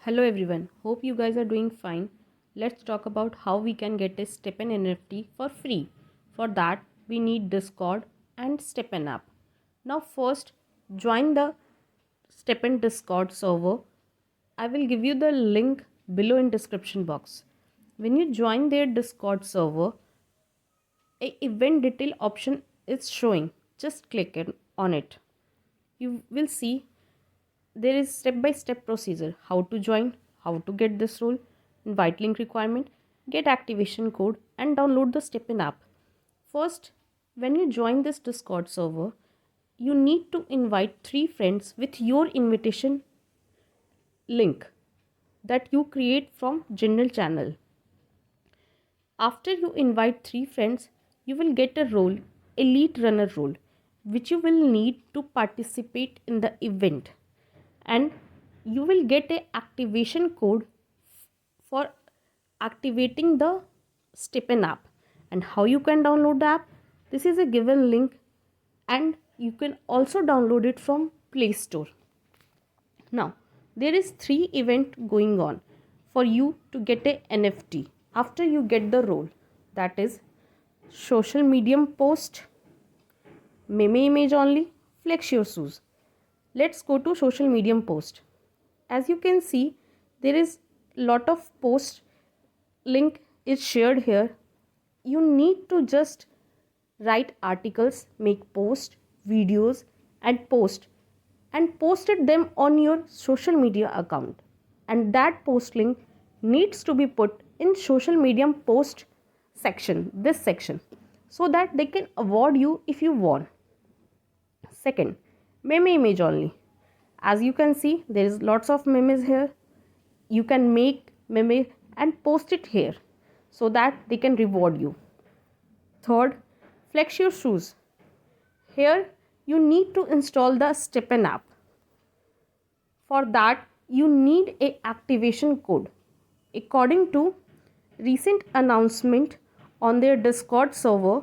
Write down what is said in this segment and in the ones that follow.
Hello everyone, hope you guys are doing fine. Let's talk about how we can get a STEPN NFT for free. For that, we need Discord and STEPN app. Now first, join the STEPN Discord server. I will give you the link below in description box. When you join their Discord server, a event detail option is showing. Just click on it. You will see there is step by step procedure: how to join, how to get this role, invite link requirement, get activation code, and download the STEPN app. First, when you join this Discord server, you need to invite 3 friends with your invitation link that you create from general channel. After you invite 3 friends, you will get a role, elite runner role, which you will need to participate in the event, and you will get a activation code for activating the STEPN app. And how you can download the app? This is a given link, and you can also download it from Play Store. Now, there is 3 event going on for you to get a NFT after you get the role. That is social medium post, meme image only, flex your shoes. Let's go to social medium post. As you can see, there is lot of post link is shared here. You need to just write articles, make post, videos, and posted them on your social media account, and that post link needs to be put in social media post section, this section, so that they can award you if you won. Second, meme image only. As you can see, there is lots of memes here. You can make meme and post it here so that they can reward you. Third, flex your shoes. Here you need to install the STEPN app. For that, you need a activation code. According to recent announcement on their Discord server,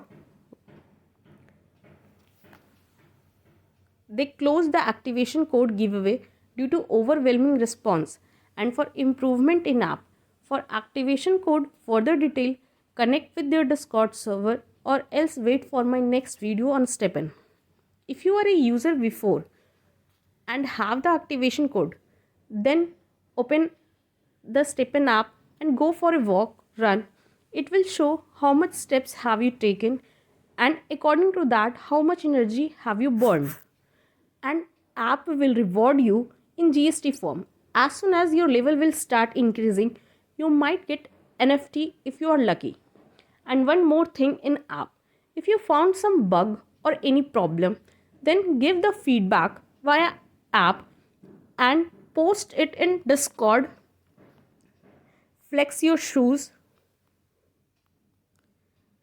they closed the activation code giveaway due to overwhelming response and for improvement in app. For activation code further detail, connect with their Discord server or else wait for my next video on STEPN. If you are a user before and have the activation code, then open the STEPN app and go for a walk, run. It will show how much steps have you taken, and according to that how much energy have you burned, and app will reward you in GST form. As soon as your level will start increasing, you might get NFT if you are lucky. And one more thing in app, if you found some bug or any problem, then give the feedback via app and post it in Discord. Flex your shoes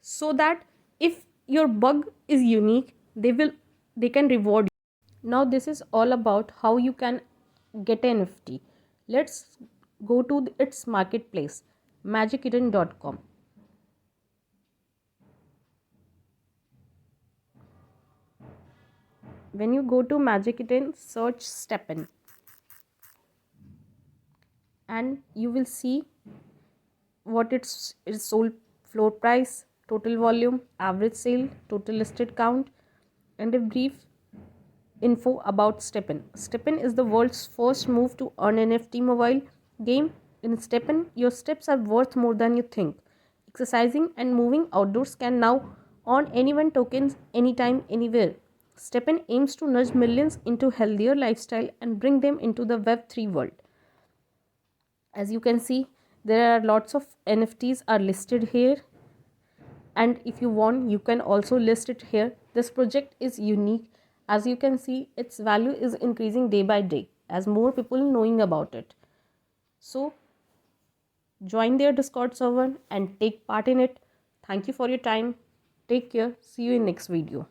so that if your bug is unique, they can reward you. Now this is all about how you can get an NFT. Let's go to its marketplace, magiceden.com. When you go to Magic Eden, search STEPN, and you will see what its sold floor price, total volume, average sale, total listed count, and a brief info about STEPN. STEPN is the world's first move to earn NFT mobile game. In STEPN, your steps are worth more than you think. Exercising and moving outdoors can now earn anyone tokens anytime, anywhere. STEPN aims to nudge millions into healthier lifestyle and bring them into the Web3 world. As you can see, there are lots of NFTs are listed here, and if you want, you can also list it here. This project is unique. As you can see, its value is increasing day by day as more people knowing about it. So join their Discord server and take part in it. Thank you for your time. Take care. See you in next video.